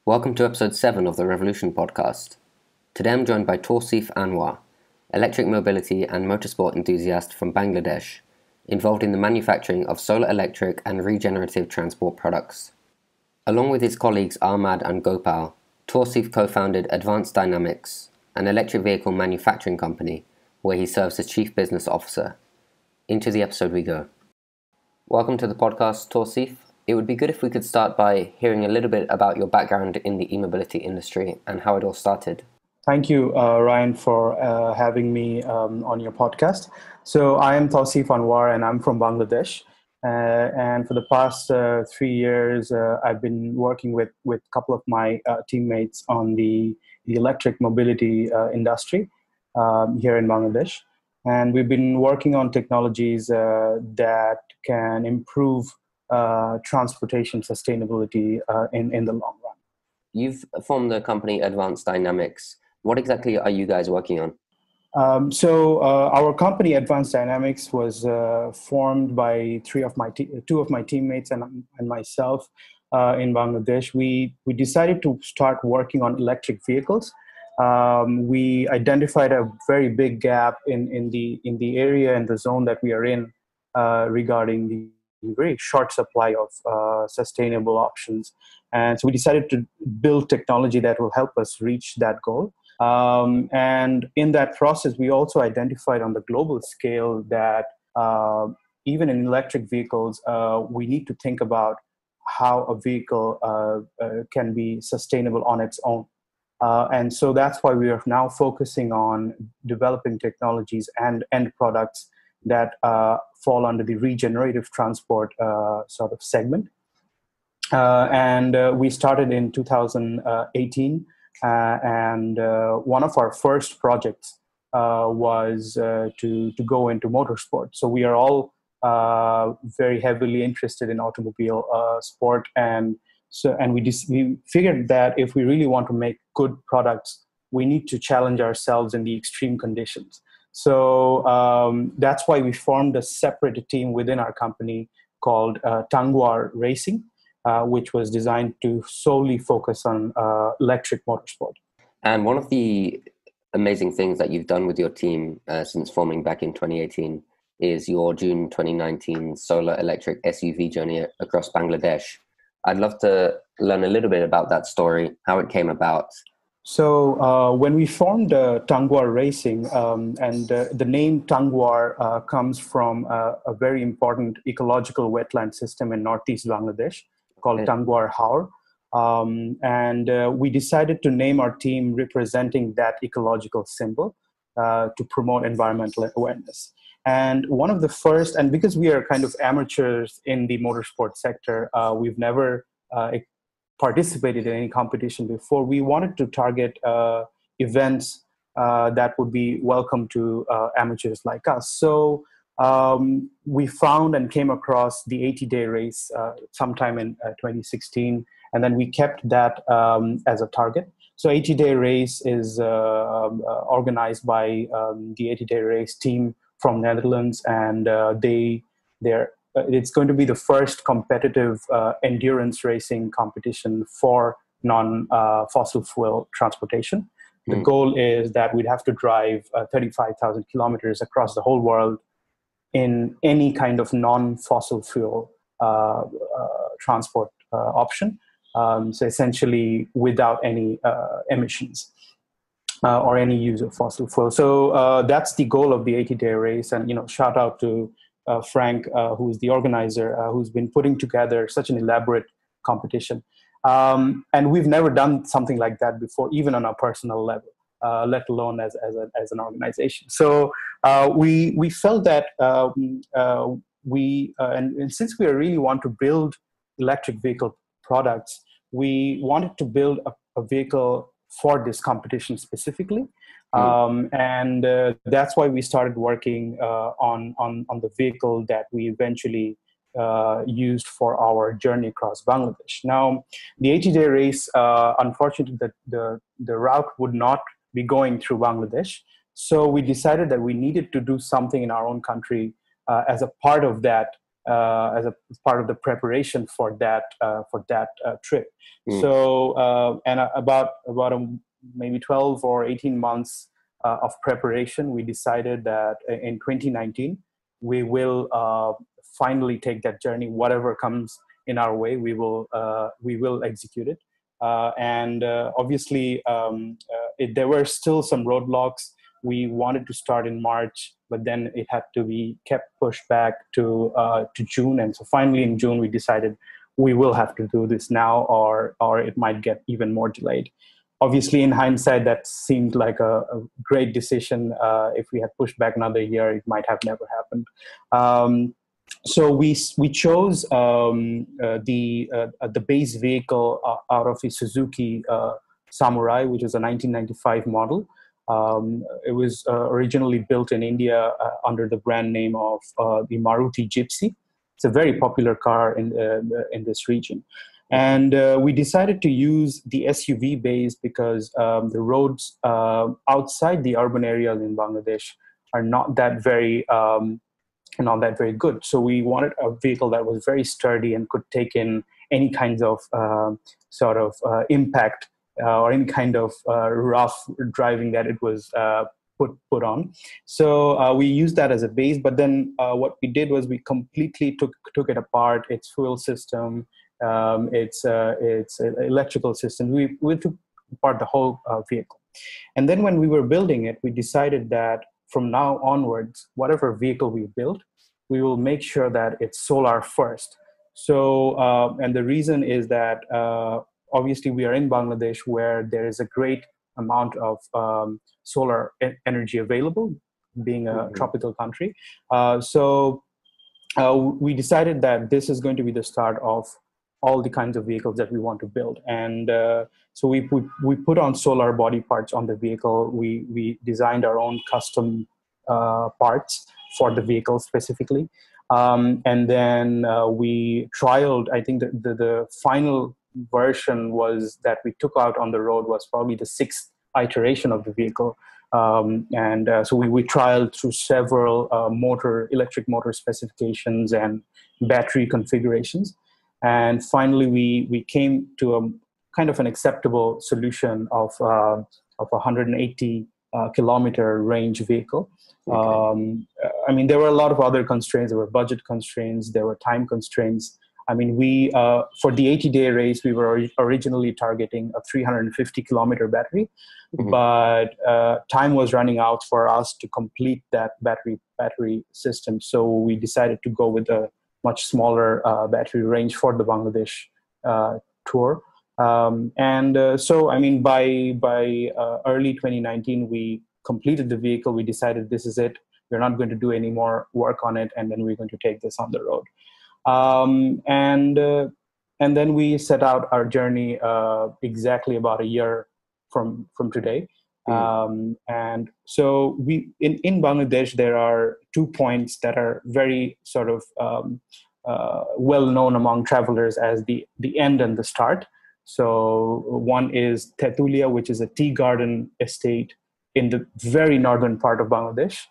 Welcome to episode 7 of the Revolution podcast. Today I'm joined by Tawseef Anwar, electric mobility and motorsport enthusiast from Bangladesh, involved in the manufacturing of solar electric and regenerative transport products. Along with his colleagues Ahmad and Gopal, Tawseef co-founded Advanced Dynamics, an electric vehicle manufacturing company, where he serves as Chief Business Officer. Into the episode we go. Welcome to the podcast, Tawseef. It would be good if we could start by hearing a little bit about your background in the e-mobility industry and how it all started. Thank you, Ryan, for having me on your podcast. So I am Tawseef Anwar, and I'm from Bangladesh. And for the past 3 years, I've been working with a couple of my teammates on the electric mobility industry here in Bangladesh. And we've been working on technologies that can improve transportation sustainability in the long run. You've formed the company Advanced Dynamics. What exactly are you guys working on? Our company Advanced Dynamics was formed by two of my teammates and myself in Bangladesh. We decided to start working on electric vehicles. We identified a very big gap in the area and the zone that we are in regarding the very short supply of sustainable options. And so we decided to build technology that will help us reach that goal. And in that process, we also identified on the global scale that even in electric vehicles, we need to think about how a vehicle can be sustainable on its own. And so that's why we are now focusing on developing technologies and end products that fall under the regenerative transport sort of segment. And we started in 2018. And one of our first projects was to go into motorsport. So we are all very heavily interested in automobile sport, and we figured that if we really want to make good products, we need to challenge ourselves in the extreme conditions. So that's why we formed a separate team within our company called Tangwar Racing, which was designed to solely focus on electric motorsport. And one of the amazing things that you've done with your team since forming back in 2018 is your June 2019 solar electric SUV journey across Bangladesh. I'd love to learn a little bit about that story, how it came about. So when we formed Tangwar Racing, and the name Tangwar comes from a very important ecological wetland system in northeast Bangladesh called Tangwar Haur. And we decided to name our team representing that ecological symbol to promote environmental awareness. And one of the first, and because we are kind of amateurs in the motorsport sector, we've never participated in any competition before. We wanted to target events that would be welcome to amateurs like us. So we found and came across the 80-day race sometime in 2016, and then we kept that as a target. So 80-day race is organized by the 80-day race team from Netherlands, and it's going to be the first competitive endurance racing competition for non-fossil fuel transportation. The goal is that we'd have to drive 35,000 kilometers across the whole world in any kind of non-fossil fuel transport option. So essentially without any emissions or any use of fossil fuel. So that's the goal of the 80-day race. And, shout out to Frank, who's the organizer, who's been putting together such an elaborate competition. And we've never done something like that before, even on a personal level, let alone as an organization. So we felt that and since we really want to build electric vehicle products, we wanted to build a vehicle for this competition specifically. And that's why we started working on the vehicle that we eventually used for our journey across Bangladesh. Now, the 80-day race, unfortunately, the route would not be going through Bangladesh. So we decided that we needed to do something in our own country as a part of that as part of the preparation for that trip. Mm. So and about maybe 12 or 18 months of preparation, we decided that in 2019 we will finally take that journey. Whatever comes in our way, we will execute it. And obviously, there were still some roadblocks. We wanted to start in March, but then it had to be kept pushed back to June. And so finally in June, we decided we will have to do this now, or it might get even more delayed. Obviously, in hindsight, that seemed like a great decision. If we had pushed back another year, it might have never happened. So we chose the base vehicle out of a Suzuki Samurai, which is a 1995 model. It was originally built in India under the brand name of the Maruti Gypsy. It's a very popular car in this region. And we decided to use the SUV base because the roads outside the urban areas in Bangladesh are not that very good. So we wanted a vehicle that was very sturdy and could take in any kinds of impact or any kind of rough driving that it was put on. So we used that as a base. But then what we did was we completely took it apart, its fuel system, its electrical system. We took apart the whole vehicle. And then when we were building it, we decided that from now onwards, whatever vehicle we build, we will make sure that it's solar first. So, and the reason is that obviously we are in Bangladesh, where there is a great amount of solar energy available, being a tropical country. So we decided that this is going to be the start of all the kinds of vehicles that we want to build. And so we put on solar body parts on the vehicle. We designed our own custom parts for the vehicle specifically. And then we trialed, I think the final version was that we took out on the road was probably the 6th iteration of the vehicle. So we trialed through several electric motor specifications and battery configurations. And finally, we came to a kind of an acceptable solution of a 180 kilometer range vehicle. Okay. I mean, there were a lot of other constraints. There were budget constraints. There were time constraints. I mean, for the 80-day race, we were originally targeting a 350 kilometer battery, but time was running out for us to complete that battery system. So we decided to go with a much smaller battery range for the Bangladesh tour. So, I mean, by early 2019, we completed the vehicle. We decided this is it. We're not going to do any more work on it, and then we're going to take this on the road. And then we set out our journey exactly about a year from today. And so in Bangladesh, there are 2 points that are very sort of well known among travelers as the end and the start. So one is Tetulia, which is a tea garden estate in the very northern part of Bangladesh.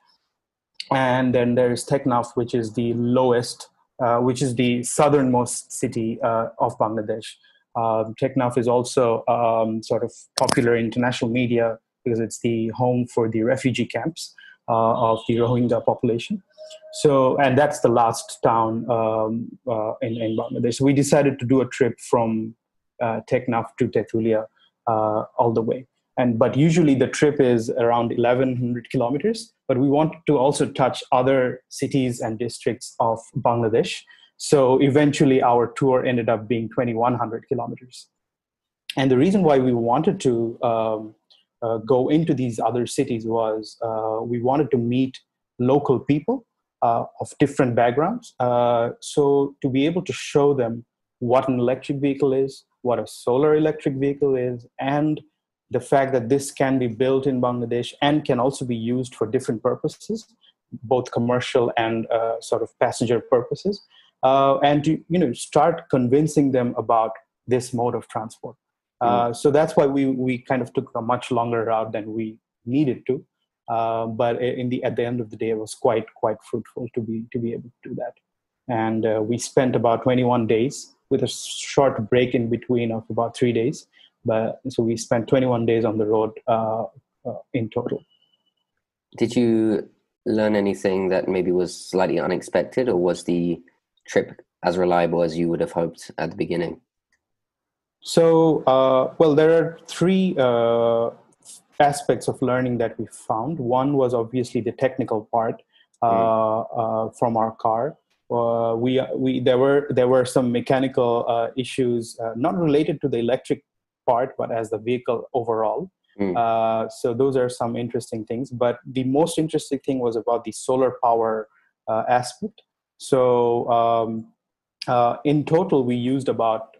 And then there's Teknaf, which is the lowest, which is the southernmost city of Bangladesh. Teknaf is also sort of popular in international media because it's the home for the refugee camps of the Rohingya population. So, and that's the last town in Bangladesh. So we decided to do a trip from Teknaf to Tetulia all the way. But usually the trip is around 1,100 kilometers, but we want to also touch other cities and districts of Bangladesh. So eventually our tour ended up being 2,100 kilometers. And the reason why we wanted to go into these other cities was we wanted to meet local people of different backgrounds. So to be able to show them what an electric vehicle is, what a solar electric vehicle is, and the fact that this can be built in Bangladesh and can also be used for different purposes, both commercial and sort of passenger purposes, and to start convincing them about this mode of transport. So that's why we kind of took a much longer route than we needed to, but at the end of the day, it was quite fruitful to be able to do that. and we spent about 21 days with a short break in between of about 3 days. But so we spent 21 days on the road in total. Did you learn anything that maybe was slightly unexpected, or was the trip as reliable as you would have hoped at the beginning? So, well, there are three aspects of learning that we found. One was obviously the technical part from our car. There were some mechanical issues not related to the electric part, but as the vehicle overall. So those are some interesting things. But the most interesting thing was about the solar power aspect. So in total, we used about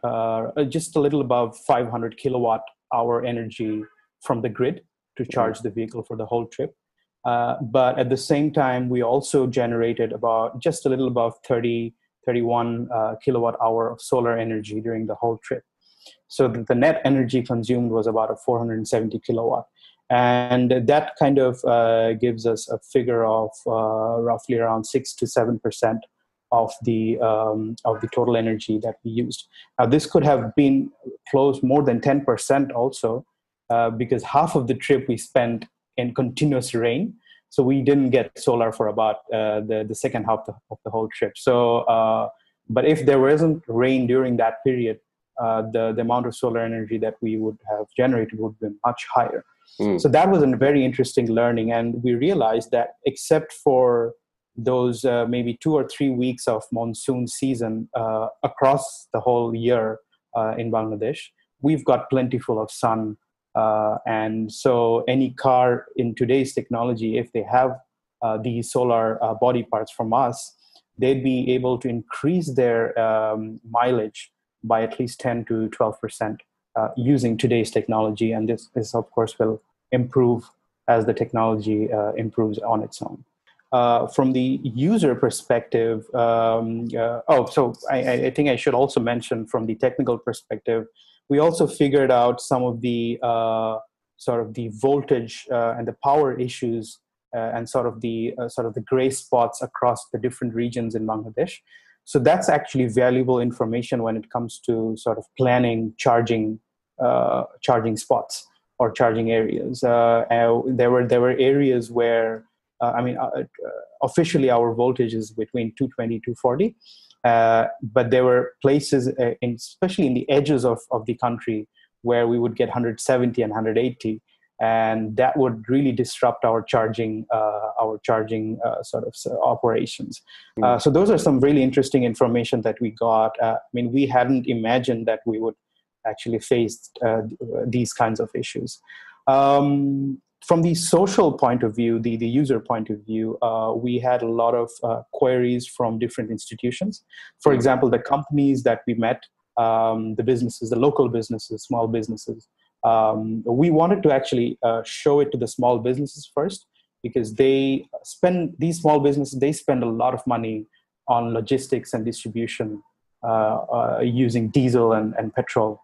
just a little above 500 kilowatt hour energy from the grid to charge the vehicle for the whole trip. But at the same time, we also generated about just a little above 31 kilowatt hour of solar energy during the whole trip. So the net energy consumed was about a 470 kilowatt. And that kind of gives us a figure of roughly around 6 to 7% of the total energy that we used. Now, this could have been close more than 10% also, because half of the trip we spent in continuous rain. So we didn't get solar for about the second half of the whole trip. So, but if there wasn't rain during that period, the amount of solar energy that we would have generated would have been much higher. So that was a very interesting learning. And we realized that except for those maybe 2 or 3 weeks of monsoon season across the whole year in Bangladesh, we've got plentiful of sun. And so any car in today's technology, if they have these solar body parts from us, they'd be able to increase their mileage by at least 10 to 12% using today's technology. And this, of course, will improve as the technology improves on its own. From the user perspective, so I think I should also mention from the technical perspective, we also figured out some of the sort of the voltage and the power issues and sort of the gray spots across the different regions in Bangladesh. So that's actually valuable information when it comes to sort of planning charging spots or charging areas. There were areas where officially our voltage is between 220 to 240, but there were places, especially in the edges of the country, where we would get 170 and 180, and that would really disrupt our charging operations. So those are some really interesting information that we got. We hadn't imagined that we would actually face these kinds of issues. From the social point of view, the user point of view, we had a lot of queries from different institutions. For example, the companies that we met, the businesses, the local businesses, small businesses, we wanted to actually show it to the small businesses first, because these small businesses, they spend a lot of money on logistics and distribution using diesel and petrol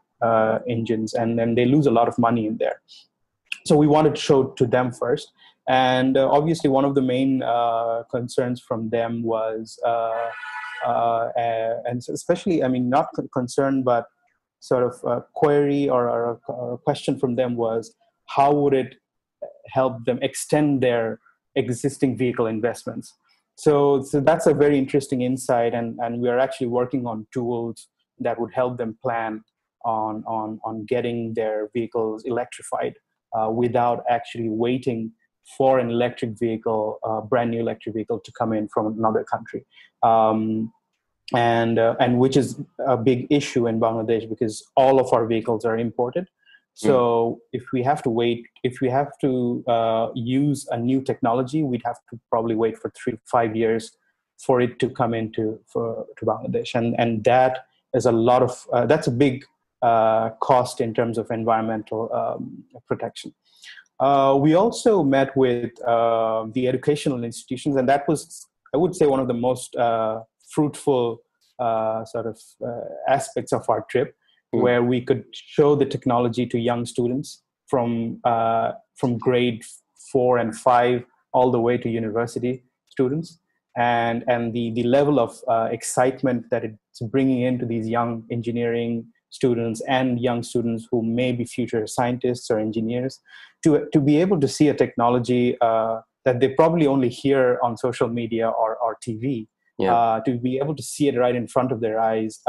engines, and then they lose a lot of money in there. So we wanted to show to them first. And obviously one of the main concerns from them was, and especially, not concern, but sort of query or a question from them was, how would it help them extend their existing vehicle investments? So that's a very interesting insight. And we are actually working on tools that would help them plan on getting their vehicles electrified. Without actually waiting for an electric vehicle, brand new electric vehicle to come in from another country. And which is a big issue in Bangladesh, because all of our vehicles are imported. So if we have to use a new technology, we'd have to probably wait for 3 to 5 years for it to come to Bangladesh. And that is that's a big cost in terms of environmental protection. We also met with the educational institutions, and that was, I would say, one of the most fruitful aspects of our trip, where we could show the technology to young students from grade 4 and 5 all the way to university students. and the level of excitement that it's bringing into these young engineering students and young students who may be future scientists or engineers to be able to see a technology that they probably only hear on social media or TV, to be able to see it right in front of their eyes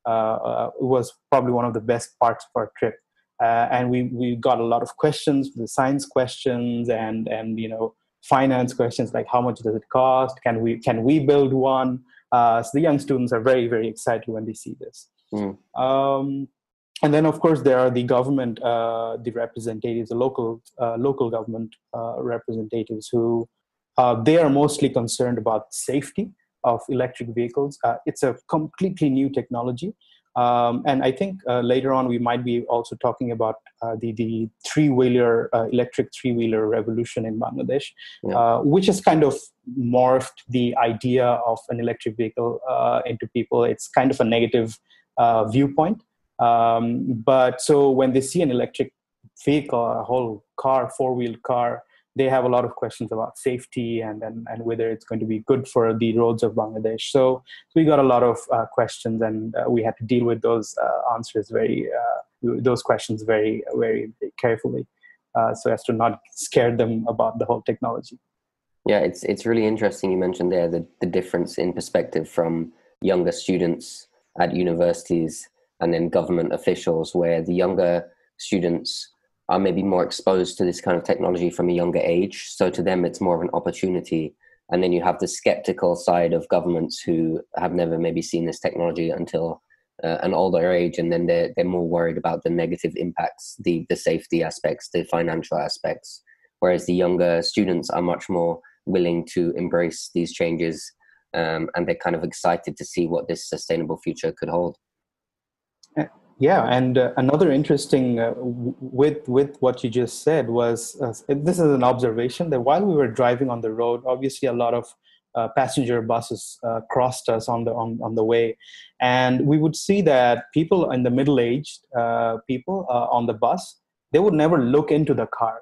was probably one of the best parts of our trip. And we got a lot of questions, the science questions and finance questions, like how much does it cost? Can we build one? So the young students are very, very excited when they see this. And then, of course, there are the government, the representatives, the local government representatives who they are mostly concerned about safety of electric vehicles. It's a completely new technology. And I think later on we might be also talking about the three-wheeler, electric three-wheeler revolution in Bangladesh, which has kind of morphed the idea of an electric vehicle into people. It's kind of a negative viewpoint. But so when they see an electric vehicle, a whole car, four-wheeled car, they have a lot of questions about safety and whether it's going to be good for the roads of Bangladesh. So we got a lot of questions, and we had to deal with those those questions very, very carefully, so as to not scare them about the whole technology. Yeah, it's really interesting you mentioned there the difference in perspective from younger students at universities and then government officials, where the younger students are maybe more exposed to this kind of technology from a younger age. So to them, it's more of an opportunity. And then you have the skeptical side of governments who have never maybe seen this technology until an older age. And then they're more worried about the negative impacts, the safety aspects, the financial aspects. Whereas the younger students are much more willing to embrace these changes. And they're kind of excited to see what this sustainable future could hold. Yeah, and another interesting with what you just said was this is an observation that while we were driving on the road, obviously a lot of passenger buses crossed us on the way, and we would see that people in the middle-aged people on the bus, they would never look into the car.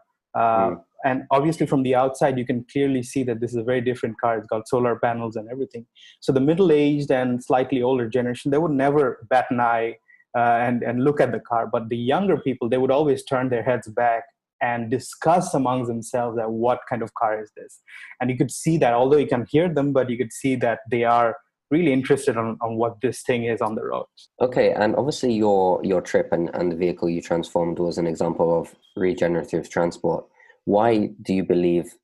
And obviously from the outside, you can clearly see that this is a very different car. It's got solar panels and everything. So the middle-aged and slightly older generation, they would never bat an eye and look at the car. But the younger people, they would always turn their heads back and discuss amongst themselves that what kind of car is this. And you could see that, although you can hear them, but you could see that they are really interested on what this thing is on the road. Okay, and obviously your trip and the vehicle you transformed was an example of regenerative transport. Why do you believe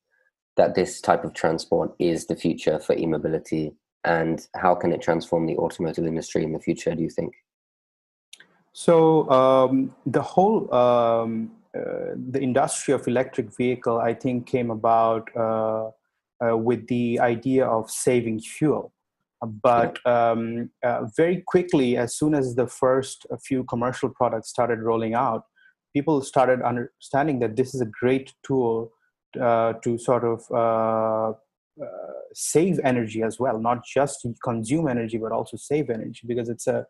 that this type of transport is the future for e-mobility, and how can it transform the automotive industry in the future, do you think? So the whole the industry of electric vehicle, I think, came about with the idea of saving fuel. But very quickly, as soon as the first few commercial products started rolling out, people started understanding that this is a great tool to sort of save energy as well, not just consume energy, but also save energy, because it's a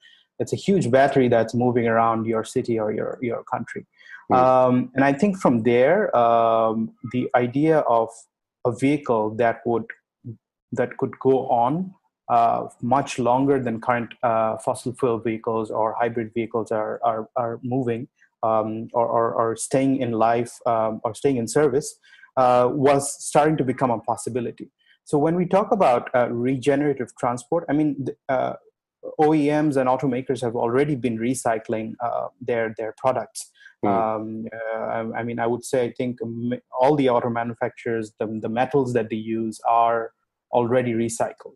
huge battery that's moving around your city or your country. And I think from there, the idea of a vehicle that could go on much longer than current fossil fuel vehicles or hybrid vehicles are moving or staying in life or staying in service was starting to become a possibility. So when we talk about regenerative transport, I mean, OEMs and automakers have already been recycling their products. I mean, I would say, I think all the auto manufacturers, the metals that they use are already recycled.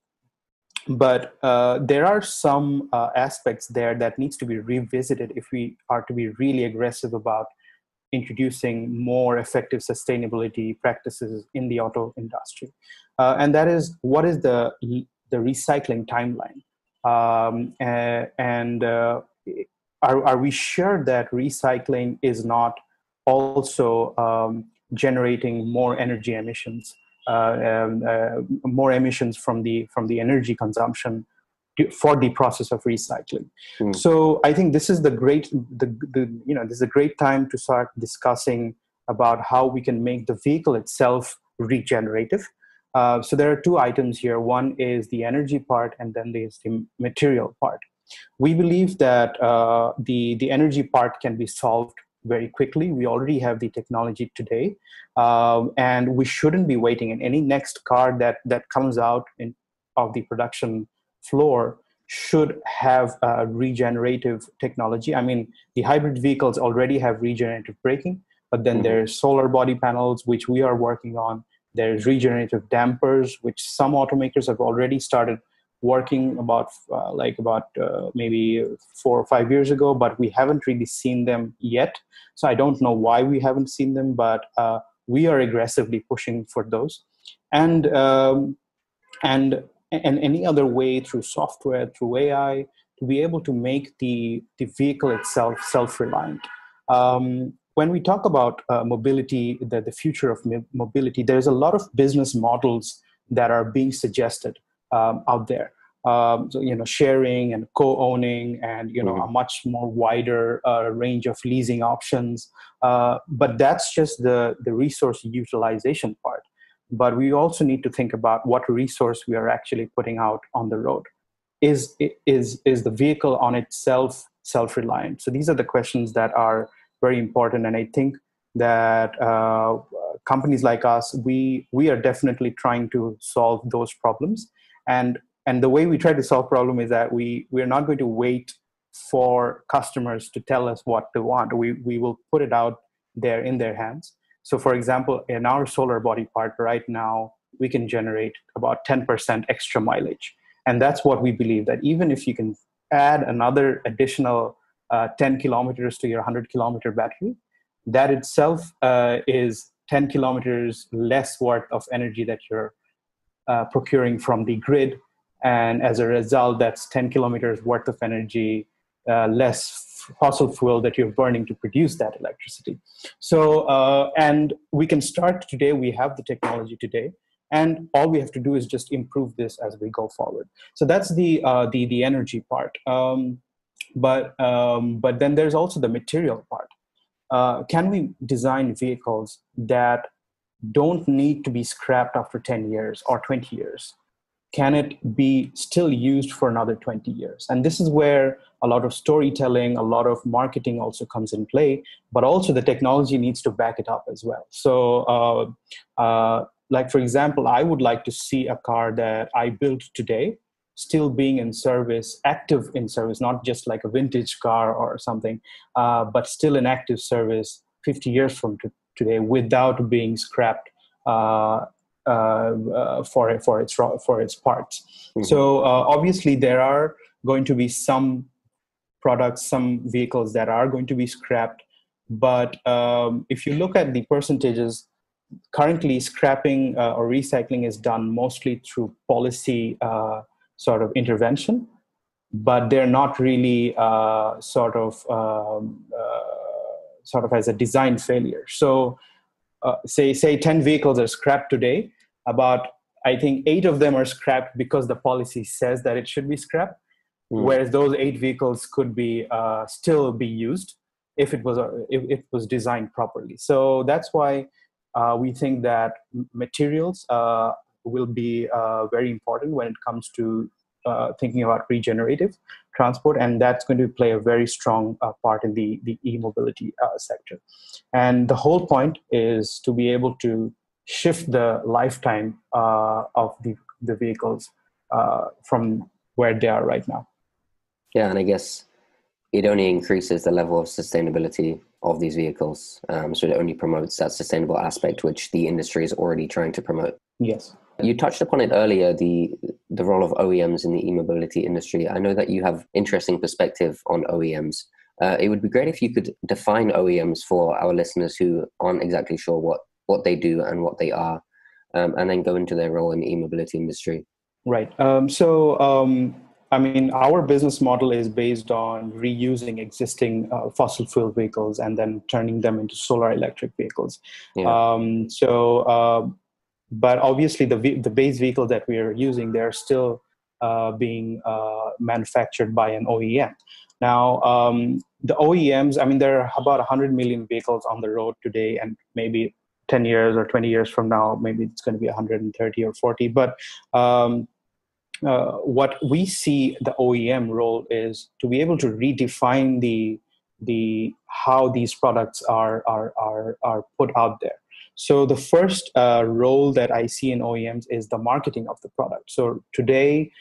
But there are some aspects there that needs to be revisited if we are to be really aggressive about introducing more effective sustainability practices in the auto industry. And that is, what is the recycling timeline? Are we sure that recycling is not also generating more energy emissions, more emissions from the energy consumption for the process of recycling? So I think this is this is a great time to start discussing about how we can make the vehicle itself regenerative. So there are two items here. One is the energy part, and then there's the material part. We believe that the energy part can be solved very quickly. We already have the technology today, and we shouldn't be waiting. And any next car that comes out of the production floor should have regenerative technology. I mean, the hybrid vehicles already have regenerative braking, but then there's solar body panels, which we are working on. There's regenerative dampers, which some automakers have already started working about maybe 4 or 5 years ago, but we haven't really seen them yet. So I don't know why we haven't seen them, but we are aggressively pushing for those. And any other way through software, through AI, to be able to make the vehicle itself self-reliant. When we talk about mobility, the future of mobility, there's a lot of business models that are being suggested out there. So, sharing and co-owning, and a much more wider range of leasing options. But that's just the resource utilization part. But we also need to think about what resource we are actually putting out on the road. Is the vehicle on itself self-reliant? So these are the questions that are very important, and I think that companies like us, we are definitely trying to solve those problems. And the way we try to solve problem is that we're not going to wait for customers to tell us what they want. We will put it out there in their hands. So for example, in our solar body part right now, we can generate about 10% extra mileage. And that's what we believe, that even if you can add another additional 10 kilometers to your 100-kilometer battery, that itself is 10 kilometers less worth of energy that you're procuring from the grid. And as a result, that's 10 kilometers worth of energy less fossil fuel that you're burning to produce that electricity. So, and we can start today. We have the technology today, and all we have to do is just improve this as we go forward. So that's the energy part. But then there's also the material part. Can we design vehicles that don't need to be scrapped after 10 years or 20 years? Can it be still used for another 20 years? And this is where a lot of storytelling, a lot of marketing also comes in play, but also the technology needs to back it up as well. So like, for example, I would like to see a car that I built today still being in service, active in service, not just like a vintage car or something, but still in active service 50 years from today without being scrapped for its parts. Mm-hmm. So obviously there are going to be some products, some vehicles that are going to be scrapped. But if you look at the percentages, currently scrapping or recycling is done mostly through policy sort of intervention, but they're not really sort of as a design failure. So say 10 vehicles are scrapped today, about I think 8 of them are scrapped because the policy says that it should be scrapped, whereas those 8 vehicles could be still be used if it was designed properly. So that's why we think that materials will be very important when it comes to thinking about regenerative transport, and that's going to play a very strong part in the e-mobility sector. And the whole point is to be able to shift the lifetime of the vehicles from where they are right now. Yeah, and I guess it only increases the level of sustainability of these vehicles. So it only promotes that sustainable aspect, which the industry is already trying to promote. Yes. You touched upon it earlier, the role of OEMs in the e-mobility industry. I know that you have interesting perspective on OEMs. It would be great if you could define OEMs for our listeners who aren't exactly sure what they do and what they are, and then go into their role in the e-mobility industry. Right. I mean, our business model is based on reusing existing fossil fuel vehicles and then turning them into solar electric vehicles. Yeah. But obviously the base vehicles that we are using, they're still being manufactured by an OEM. Now, the OEMs, I mean, there are about 100 million vehicles on the road today, and maybe 10 years or 20 years from now, maybe it's going to be 130 or 40. But what we see the OEM role is to be able to redefine the how these products are put out there. So the first role that I see in OEMs is the marketing of the product. So today,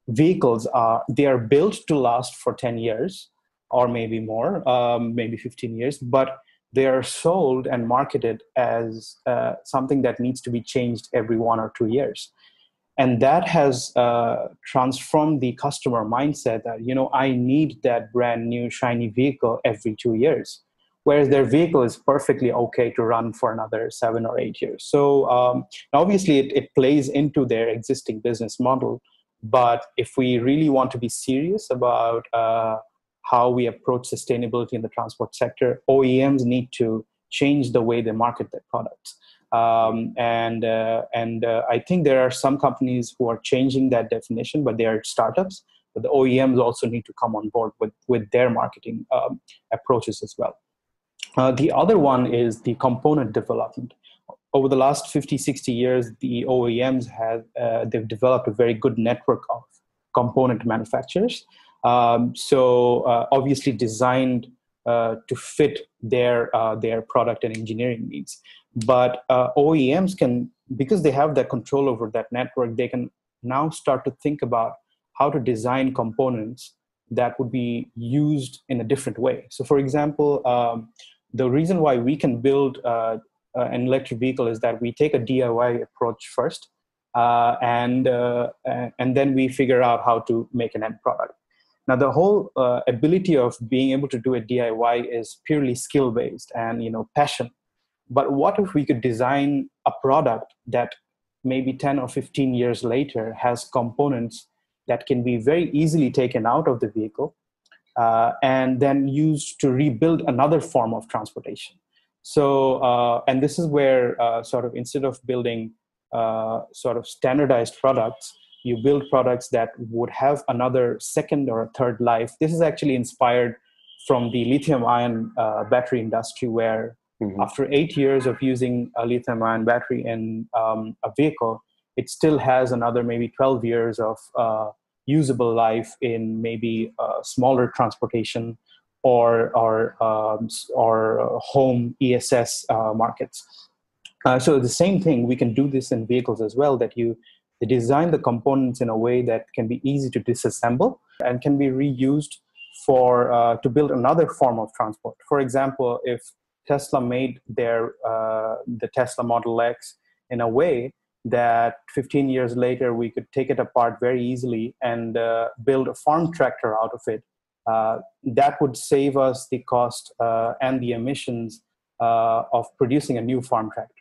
vehicles they are built to last for 10 years or maybe more, maybe 15 years, but they are sold and marketed as something that needs to be changed every 1 or 2 years. And that has transformed the customer mindset that, I need that brand new shiny vehicle every 2 years, whereas their vehicle is perfectly okay to run for another 7 or 8 years. So obviously it plays into their existing business model. But if we really want to be serious about how we approach sustainability in the transport sector, OEMs need to change the way they market their products. And I think there are some companies who are changing that definition, but they are startups. But the OEMs also need to come on board with their marketing approaches as well. The other one is the component development. Over the last 50, 60 years, the OEMs they've developed a very good network of component manufacturers. Obviously designed to fit their product and engineering needs. But OEMs can, because they have that control over that network, they can now start to think about how to design components that would be used in a different way. So for example, the reason why we can build an electric vehicle is that we take a DIY approach first, and then we figure out how to make an end product. Now, the whole ability of being able to do a DIY is purely skill-based and passion. But what if we could design a product that maybe 10 or 15 years later has components that can be very easily taken out of the vehicle and then used to rebuild another form of transportation? So, and this is where sort of instead of building sort of standardized products, you build products that would have another second or a third life. This is actually inspired from the lithium-ion battery industry, where after 8 years of using a lithium-ion battery in a vehicle, it still has another maybe 12 years of usable life in maybe smaller transportation or home ESS markets. So the same thing, we can do this in vehicles as well, that they design the components in a way that can be easy to disassemble and can be reused to build another form of transport. For example, if Tesla made the Tesla Model X in a way that 15 years later we could take it apart very easily and build a farm tractor out of it, that would save us the cost and the emissions of producing a new farm tractor.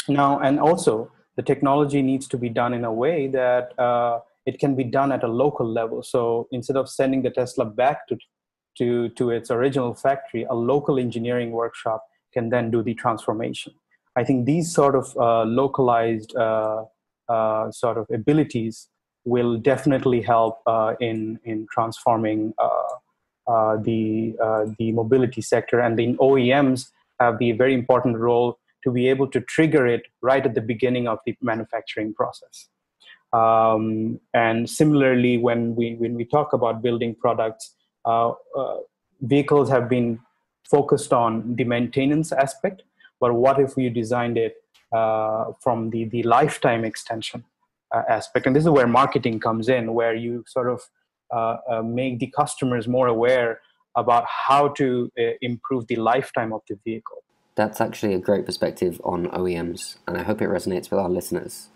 Now, and also the technology needs to be done in a way that it can be done at a local level. So instead of sending the Tesla back to its original factory, a local engineering workshop can then do the transformation. I think these sort of localized sort of abilities will definitely help in transforming the mobility sector, and the OEMs have the very important role to be able to trigger it right at the beginning of the manufacturing process. And similarly, when we talk about building products, vehicles have been focused on the maintenance aspect, but what if we designed it from the lifetime extension aspect? And this is where marketing comes in, where you sort of make the customers more aware about how to improve the lifetime of the vehicle. That's actually a great perspective on OEMs, and I hope it resonates with our listeners.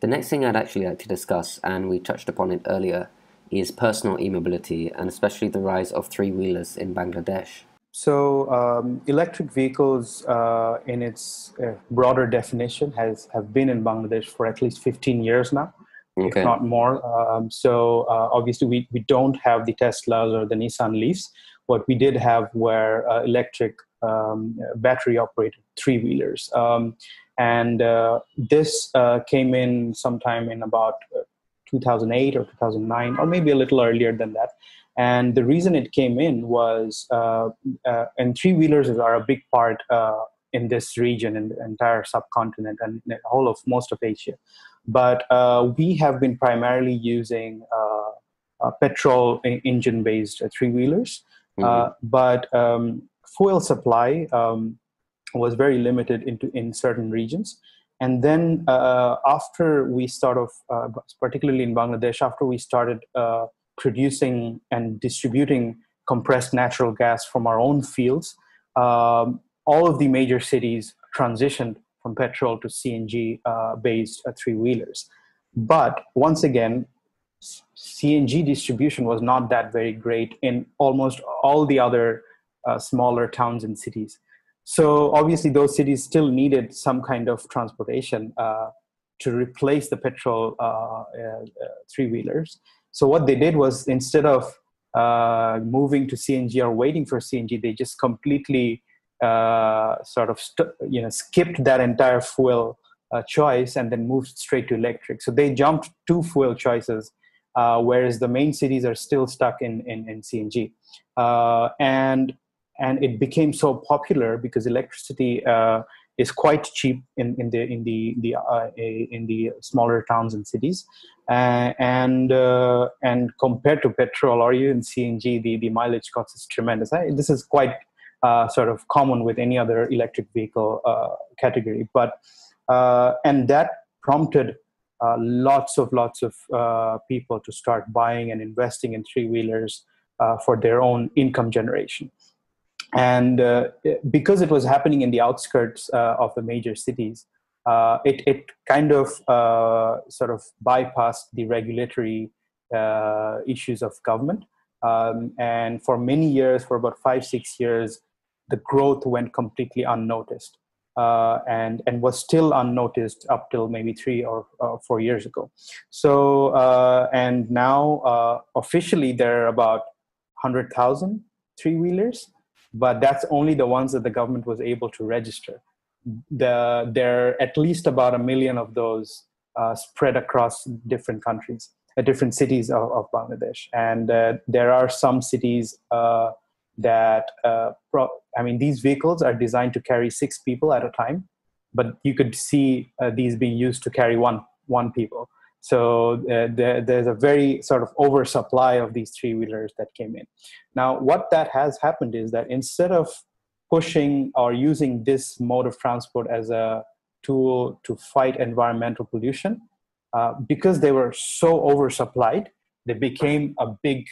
The next thing I'd actually like to discuss, and we touched upon it earlier, is personal e-mobility, and especially the rise of three-wheelers in Bangladesh. So electric vehicles in its broader definition have been in Bangladesh for at least 15 years now, if not more. So obviously we don't have the Teslas or the Nissan Leafs. What we did have were electric battery operated three-wheelers. And this came in sometime in about 2008 or 2009, or maybe a little earlier than that. And the reason it came in was, and three-wheelers are a big part in this region, in the entire subcontinent and the whole of most of Asia. But we have been primarily using petrol engine-based three-wheelers. But fuel supply was very limited in certain regions. And then after we particularly in Bangladesh, after we started producing and distributing compressed natural gas from our own fields, all of the major cities transitioned from petrol to CNG based three-wheelers. But once again, CNG distribution was not that very great in almost all the other smaller towns and cities. So obviously those cities still needed some kind of transportation to replace the petrol three-wheelers. So what they did was, instead of moving to CNG or waiting for CNG, they just completely skipped that entire fuel choice and then moved straight to electric. So they jumped two fuel choices, whereas the main cities are still stuck in CNG. And it became so popular because electricity is quite cheap in the smaller towns and cities, and compared to petrol or even CNG, the mileage cost is tremendous. This is quite sort of common with any other electric vehicle category, but and that prompted lots of people to start buying and investing in three-wheelers for their own income generation. And because it was happening in the outskirts of the major cities, it kind of sort of bypassed the regulatory issues of government. And for many years, for about 5-6 years, the growth went completely unnoticed, and was still unnoticed up till maybe 3 or 4 years ago. So and now officially there are about 100,000 three-wheelers, but that's only the ones that the government was able to register. There are at least about 1 million of those spread across different countries, different cities of Bangladesh. And there are some cities that, these vehicles are designed to carry 6 people at a time, but you could see these being used to carry one people. So there's a very sort of oversupply of these three-wheelers that came in. Now, what that has happened is that instead of pushing or using this mode of transport as a tool to fight environmental pollution, because they were so oversupplied, they became a big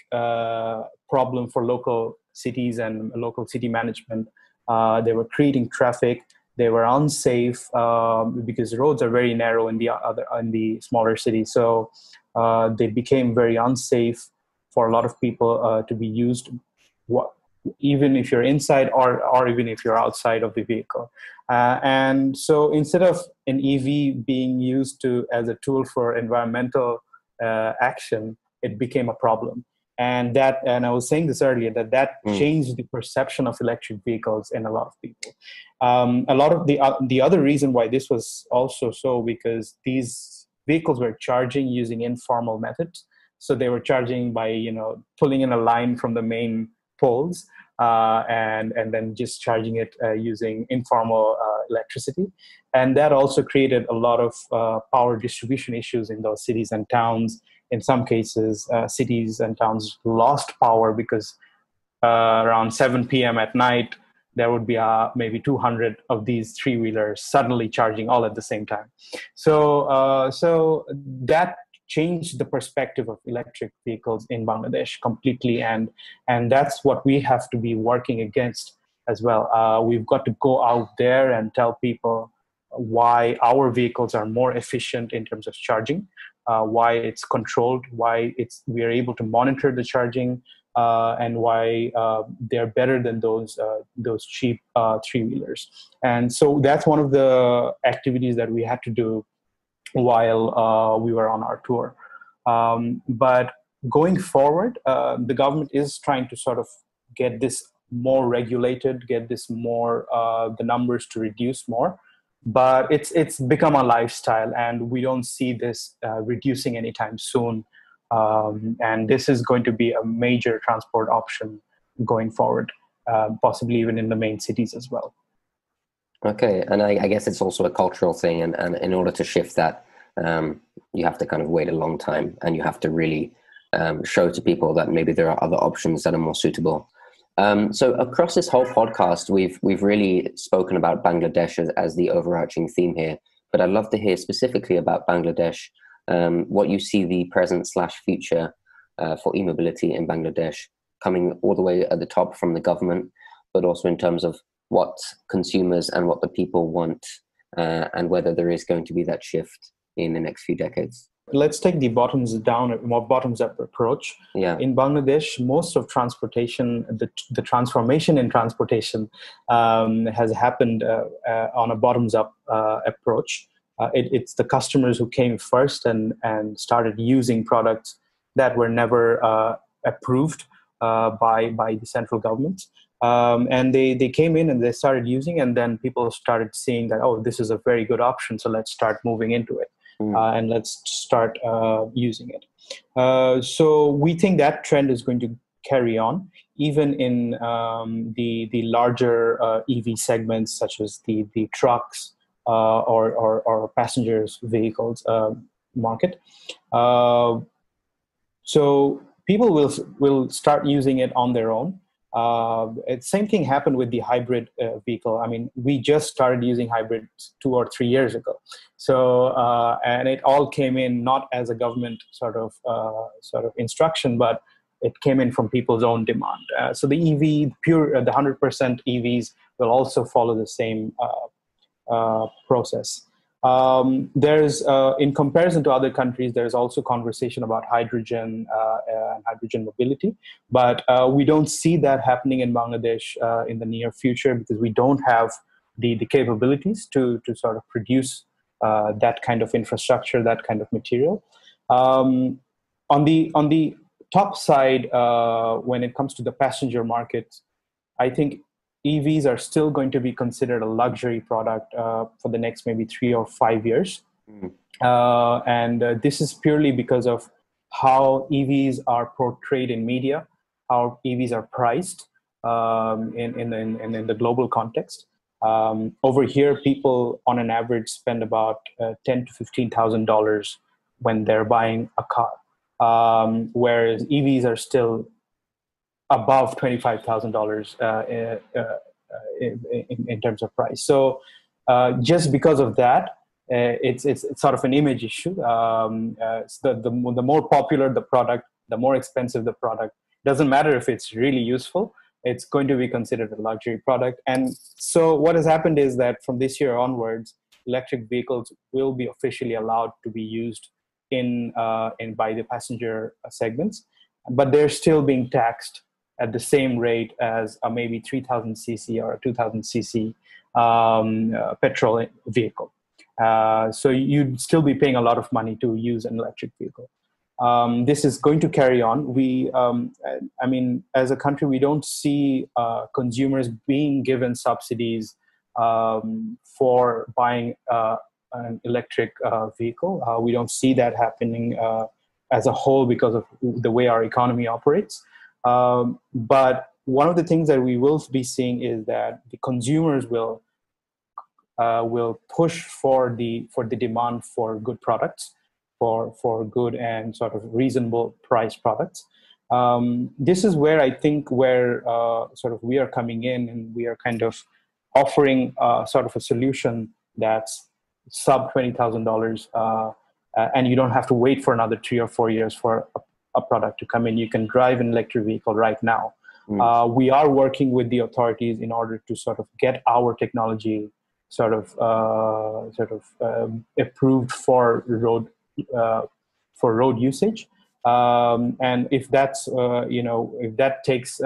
problem for local cities and local city management. They were creating traffic. They were unsafe because the roads are very narrow in the smaller cities. So they became very unsafe for a lot of people to be used, even if you're inside or even if you're outside of the vehicle. And so instead of an EV being used as a tool for environmental action, it became a problem. And I was saying this earlier, that changed the perception of electric vehicles in a lot of people. A lot of the other reason why this was also so, because these vehicles were charging using informal methods. So they were charging by pulling in a line from the main poles and then just charging it using informal electricity. And that also created a lot of power distribution issues in those cities and towns. In some cases, cities and towns lost power because around 7 p.m. at night, there would be maybe 200 of these three-wheelers suddenly charging all at the same time. So that changed the perspective of electric vehicles in Bangladesh completely, and that's what we have to be working against as well. We've got to go out there and tell people why our vehicles are more efficient in terms of charging, why it's controlled, why we are able to monitor the charging, and why they're better than those cheap three-wheelers. And so that's one of the activities that we had to do while we were on our tour. But going forward, the government is trying to sort of get this more regulated, get this more, the numbers to reduce more. But it's become a lifestyle, and we don't see this reducing anytime soon. And this is going to be a major transport option going forward, possibly even in the main cities as well. Okay, and I guess it's also a cultural thing, and in order to shift that, you have to kind of wait a long time, and you have to really show to people that maybe there are other options that are more suitable. So across this whole podcast, we've really spoken about Bangladesh as the overarching theme here, but I'd love to hear specifically about Bangladesh, what you see the present slash future for e-mobility in Bangladesh, coming all the way at the top from the government, but also in terms of what consumers and what the people want, and whether there is going to be that shift in the next few decades. Let's take the bottoms down, more bottoms up approach. Yeah. In Bangladesh, most of transportation, the transformation in transportation has happened on a bottoms up approach. It's the customers who came first and started using products that were never approved by the central government. And they came in and they started using, and then people started seeing that, oh, this is a very good option, so let's start moving into it. And let's start using it. So we think that trend is going to carry on, even in the larger EV segments, such as the trucks or passengers vehicles market. So people will start using it on their own. Same thing happened with the hybrid vehicle. I mean, we just started using hybrids 2 or 3 years ago. So, and it all came in not as a government sort of instruction, but it came in from people's own demand. So the EV, the 100% EVs will also follow the same process. There's, in comparison to other countries, there's also conversation about hydrogen and hydrogen mobility, but we don't see that happening in Bangladesh in the near future, because we don't have the capabilities to sort of produce that kind of infrastructure, that kind of material. On the top side, when it comes to the passenger market, I think EVs are still going to be considered a luxury product for the next maybe 3 or 5 years. And this is purely because of how EVs are portrayed in media, how EVs are priced in the global context. Over here, people on an average spend about $10,000 to $15,000 when they're buying a car, whereas EVs are still above $25,000 in terms of price. So just because of that, it's sort of an image issue. The more popular the product, the more expensive the product. Doesn't matter if it's really useful, it's going to be considered a luxury product. And so what has happened is that from this year onwards, electric vehicles will be officially allowed to be used in by the passenger segments, but they're still being taxed at the same rate as a maybe 3000 cc or a 2000 cc petrol vehicle. So you'd still be paying a lot of money to use an electric vehicle. This is going to carry on. I mean, as a country, we don't see consumers being given subsidies for buying an electric vehicle. We don't see that happening as a whole because of the way our economy operates. But one of the things that we will be seeing is that the consumers will push for the demand for good products, for good and sort of reasonable price products. This is where I think sort of we are coming in, and we are kind of offering sort of a solution that's sub $20,000, and you don't have to wait for another 3 or 4 years for a product to come in. You can drive an electric vehicle right now. We are working with the authorities in order to sort of get our technology sort of approved for road usage. And if that's if that takes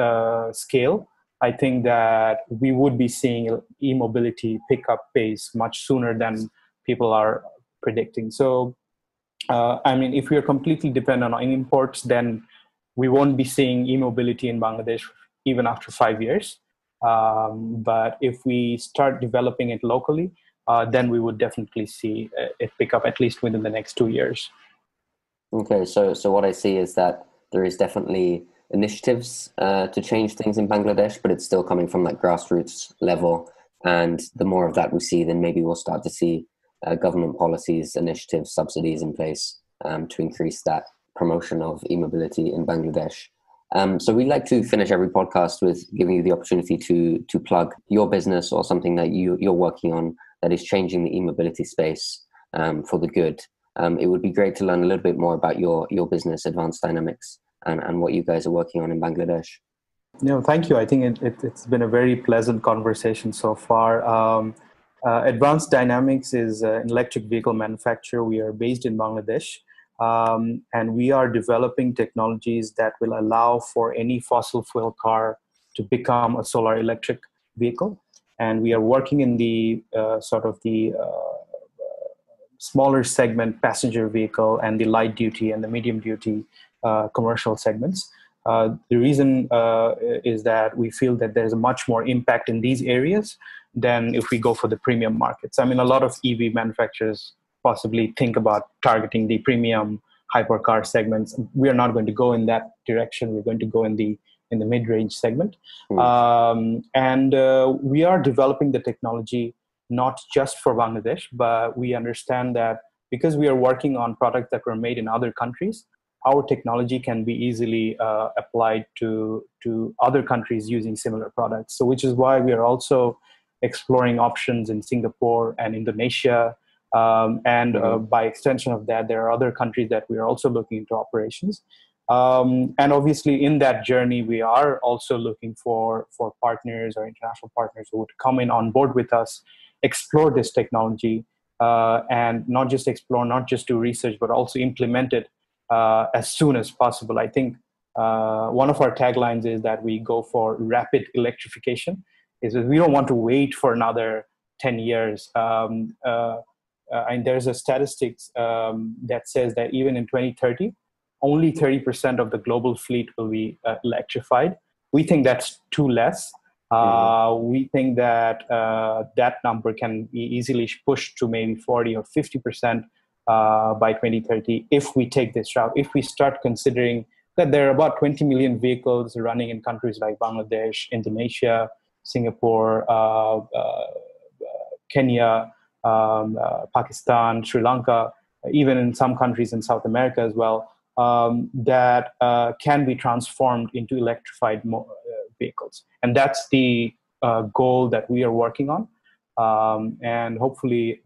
scale, I think that we would be seeing e-mobility pick up pace much sooner than people are predicting. So I mean, if we are completely dependent on imports, then we won't be seeing e-mobility in Bangladesh even after 5 years. But if we start developing it locally, then we would definitely see it pick up at least within the next 2 years. Okay, so what I see is that there is definitely initiatives to change things in Bangladesh, but it's still coming from that grassroots level, And the more of that we see, then maybe we'll start to see government policies, initiatives, subsidies in place to increase that promotion of e-mobility in Bangladesh. So we'd like to finish every podcast with giving you the opportunity to plug your business or something that you're working on that is changing the e-mobility space for the good. It would be great to learn a little bit more about your business, Advanced Dynamics, and what you guys are working on in Bangladesh. No, thank you. I think it's been a very pleasant conversation so far. Advanced Dynamics is an electric vehicle manufacturer. We are based in Bangladesh, and we are developing technologies that will allow for any fossil fuel car to become a solar electric vehicle. And we are working in the smaller segment passenger vehicle and the light duty and the medium duty commercial segments. The reason is that we feel that there's a much more impact in these areas than if we go for the premium markets. I mean, a lot of EV manufacturers possibly think about targeting the premium hypercar segments. We are not going to go in that direction. We're going to go in the mid-range segment. And we are developing the technology not just for Bangladesh, but we understand that because we are working on products that were made in other countries, our technology can be easily applied to other countries using similar products. So which is why we are also exploring options in Singapore and Indonesia. By extension of that, there are other countries that we are also looking into operations. And obviously in that journey, we are also looking for partners or international partners who would come in on board with us, explore this technology, and not just explore, not just do research, but also implement it as soon as possible. I think one of our taglines is that we go for rapid electrification, is that we don't want to wait for another 10 years. And there's a statistics that says that even in 2030, only 30% of the global fleet will be electrified. We think that's too less. We think that that number can be easily pushed to maybe 40 or 50% by 2030 if we take this route. If we start considering that there are about 20 million vehicles running in countries like Bangladesh, Indonesia, Singapore, Kenya, Pakistan, Sri Lanka, even in some countries in South America as well, that can be transformed into electrified vehicles. And that's the goal that we are working on. And hopefully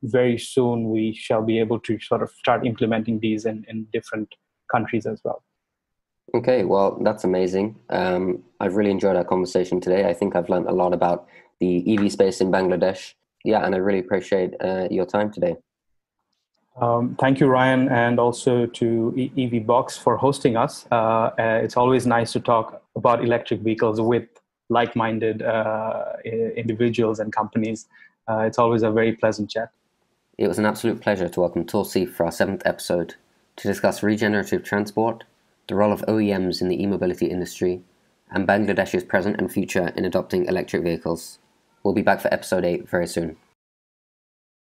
very soon we shall be able to sort of start implementing these in different countries as well. Okay, well, that's amazing. I've really enjoyed our conversation today. I think I've learned a lot about the EV space in Bangladesh. Yeah, and I really appreciate your time today. Thank you, Ryan, and also to EVBox for hosting us. It's always nice to talk about electric vehicles with like-minded individuals and companies. It's always a very pleasant chat. It was an absolute pleasure to welcome Tausif for our 7th episode to discuss regenerative transport, the role of OEMs in the e-mobility industry, and Bangladesh's present and future in adopting electric vehicles. We'll be back for episode 8 very soon.